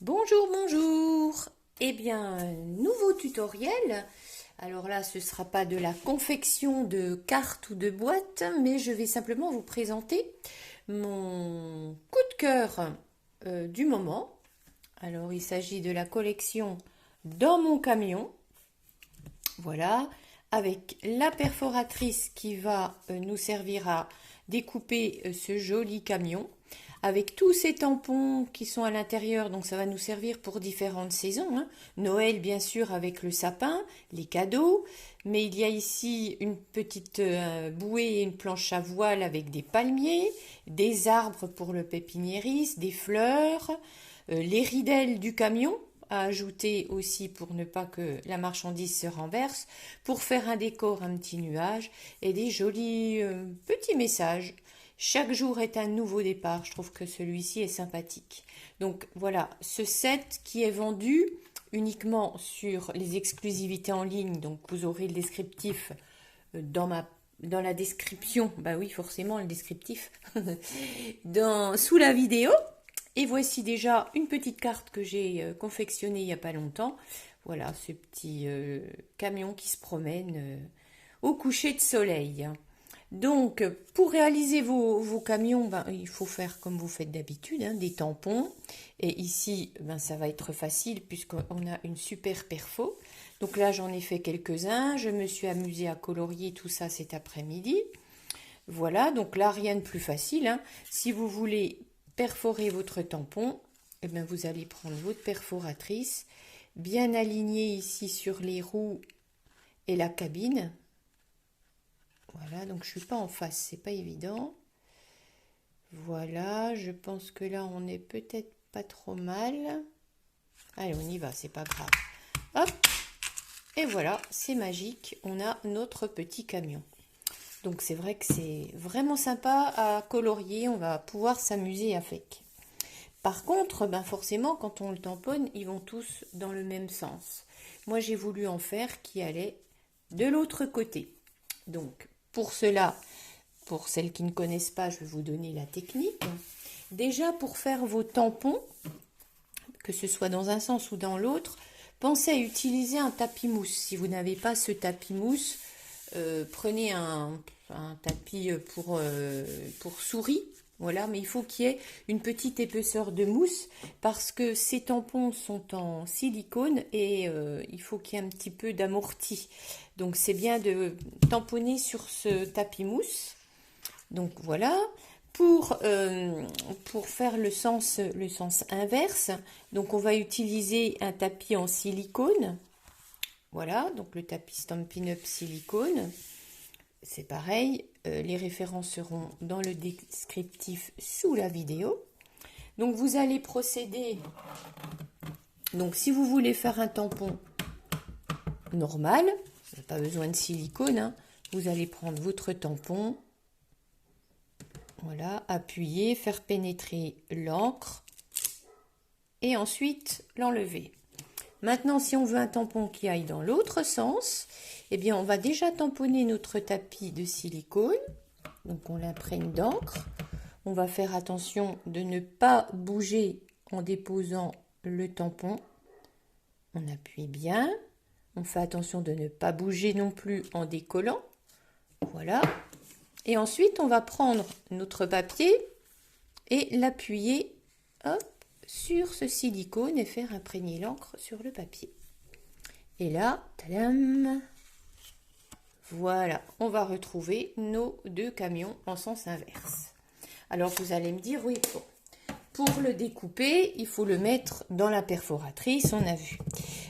Bonjour, bonjour. Eh bien, nouveau tutoriel. Alors là, ce ne sera pas de la confection de cartes ou de boîtes, mais je vais simplement vous présenter mon coup de cœur du moment. Alors, il s'agit de la collection Dans mon camion. Voilà, avec la perforatrice qui va nous servir à découper ce joli camion, avec tous ces tampons qui sont à l'intérieur, donc ça va nous servir pour différentes saisons, hein. Noël bien sûr avec le sapin, les cadeaux, mais il y a ici une petite bouée et une planche à voile avec des palmiers, des arbres pour le pépiniériste, des fleurs, les ridelles du camion à ajouter aussi pour ne pas que la marchandise se renverse, pour faire un décor, un petit nuage et des jolis petits messages. Chaque jour est un nouveau départ, je trouve que celui-ci est sympathique. Donc voilà, ce set qui est vendu uniquement sur les exclusivités en ligne, donc vous aurez le descriptif dans la description, bah oui forcément le descriptif, sous la vidéo. Et voici déjà une petite carte que j'ai confectionnée il n'y a pas longtemps. Voilà ce petit camion qui se promène au coucher de soleil. Donc, pour réaliser vos camions, ben, il faut faire comme vous faites d'habitude, hein, des tampons. Et ici, ben, ça va être facile puisqu'on a une super perfo. Donc là, j'en ai fait quelques-uns. Je me suis amusée à colorier tout ça cet après-midi. Voilà, donc là, rien de plus facile, hein. Si vous voulez perforer votre tampon, eh bien, vous allez prendre votre perforatrice, bien alignée ici sur les roues et la cabine. Voilà, donc je suis pas en face, c'est pas évident. Voilà, je pense que là on est peut-être pas trop mal. Allez, on y va, c'est pas grave. Hop, et voilà, c'est magique, on a notre petit camion. Donc c'est vrai que c'est vraiment sympa à colorier, on va pouvoir s'amuser avec. Par contre, ben forcément, quand on le tamponne, ils vont tous dans le même sens. Moi, j'ai voulu en faire qui allait de l'autre côté. Donc, pour cela, pour celles qui ne connaissent pas, je vais vous donner la technique. Déjà, pour faire vos tampons, que ce soit dans un sens ou dans l'autre, pensez à utiliser un tapis mousse. Si vous n'avez pas ce tapis mousse, prenez un tapis pour souris. Voilà, mais il faut qu'il y ait une petite épaisseur de mousse parce que ces tampons sont en silicone et il faut qu'il y ait un petit peu d'amorti. Donc c'est bien de tamponner sur ce tapis mousse. Donc voilà, pour faire le sens inverse, donc on va utiliser un tapis en silicone. Voilà, donc le tapis Stampin' Up silicone. C'est pareil, les références seront dans le descriptif sous la vidéo. Donc vous allez procéder, donc si vous voulez faire un tampon normal, pas besoin de silicone, hein, vous allez prendre votre tampon, voilà, appuyer, faire pénétrer l'encre et ensuite l'enlever. Maintenant, si on veut un tampon qui aille dans l'autre sens, eh bien, on va déjà tamponner notre tapis de silicone. Donc, on l'imprègne d'encre. On va faire attention de ne pas bouger en déposant le tampon. On appuie bien. On fait attention de ne pas bouger non plus en décollant. Voilà. Et ensuite, on va prendre notre papier et l'appuyer, hop, sur ce silicone et faire imprégner l'encre sur le papier. Et là, tadam, voilà, on va retrouver nos deux camions en sens inverse. Alors vous allez me dire, oui, bon, pour le découper, il faut le mettre dans la perforatrice, on a vu.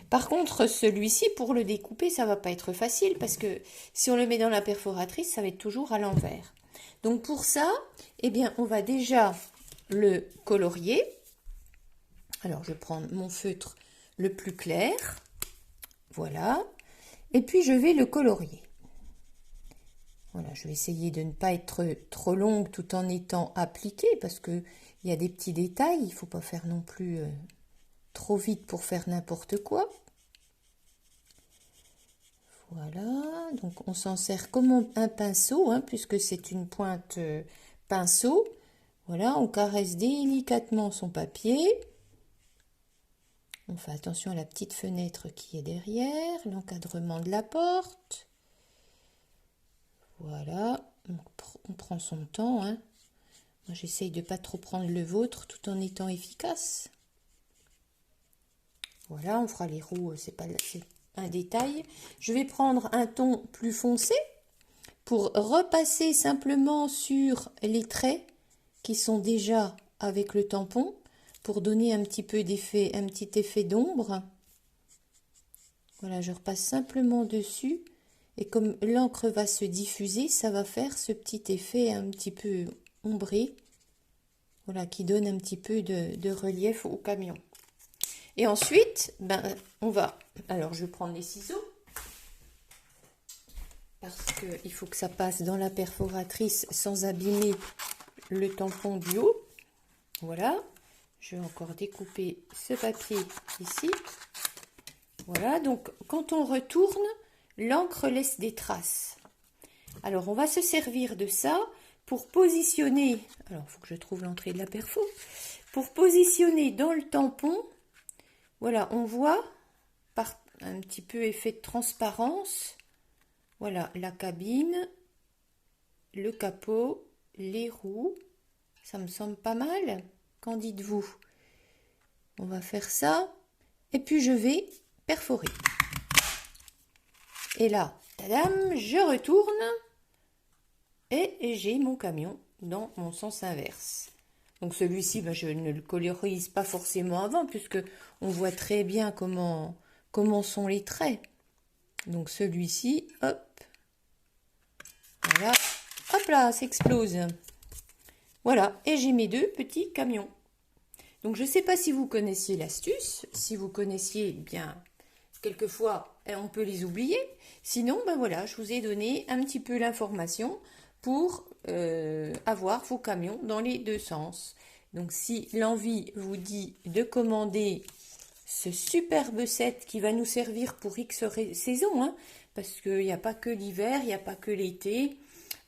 Par contre, celui-ci, pour le découper, ça va pas être facile parce que si on le met dans la perforatrice, ça va être toujours à l'envers. Donc pour ça, eh bien, on va déjà le colorier. Alors, je prends mon feutre le plus clair. Voilà. Et puis, je vais le colorier. Voilà, je vais essayer de ne pas être trop longue tout en étant appliquée parce qu'il y a des petits détails. Il ne faut pas faire non plus trop vite pour faire n'importe quoi. Voilà. Donc, on s'en sert comme un pinceau, hein, puisque c'est une pointe pinceau. Voilà, on caresse délicatement son papier. On fait attention à la petite fenêtre qui est derrière, l'encadrement de la porte. Voilà, on prend son temps, hein. Moi, j'essaye de ne pas trop prendre le vôtre tout en étant efficace. Voilà, on fera les roues, c'est un détail. Je vais prendre un ton plus foncé pour repasser simplement sur les traits qui sont déjà avec le tampon pour donner un petit peu d'effet, un petit effet d'ombre. Voilà, je repasse simplement dessus et comme l'encre va se diffuser, ça va faire ce petit effet un petit peu ombré, voilà, qui donne un petit peu de relief au camion. Et ensuite, alors je vais prendre les ciseaux parce qu'il faut que ça passe dans la perforatrice sans abîmer le tampon du haut. Voilà, je vais encore découper ce papier ici. Voilà, donc quand on retourne, l'encre laisse des traces. Alors on va se servir de ça pour positionner, alors il faut que je trouve l'entrée de la perfo, pour positionner dans le tampon, voilà, on voit par un petit peu effet de transparence, voilà, la cabine, le capot, les roues, ça me semble pas mal, qu'en dites-vous? On va faire ça, et puis je vais perforer. Et là, tadam, je retourne et j'ai mon camion dans mon sens inverse. Donc celui-ci, je ne le colorise pas forcément avant puisque on voit très bien comment sont les traits. Donc celui-ci, hop, voilà, hop là, ça explose. Voilà, et j'ai mes deux petits camions. Donc je ne sais pas si vous connaissiez l'astuce, si vous connaissiez bien, quelquefois on peut les oublier. Sinon, voilà, je vous ai donné un petit peu l'information pour avoir vos camions dans les deux sens. Donc si l'envie vous dit de commander ce superbe set qui va nous servir pour X saison, hein, parce qu'il n'y a pas que l'hiver, il n'y a pas que l'été.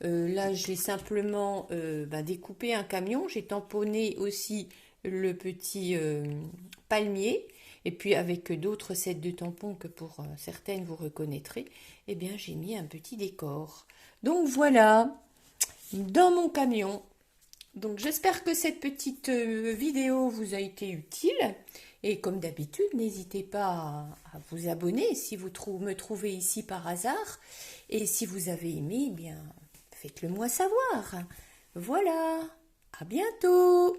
Là, j'ai simplement découpé un camion, j'ai tamponné aussi le petit palmier, et puis avec d'autres sets de tampons que pour certaines vous reconnaîtrez, eh bien j'ai mis un petit décor. Donc voilà, dans mon camion. Donc j'espère que cette petite vidéo vous a été utile. Et comme d'habitude, n'hésitez pas à vous abonner si vous me trouvez ici par hasard. Et si vous avez aimé, eh bien, faites-le moi savoir. Voilà, à bientôt!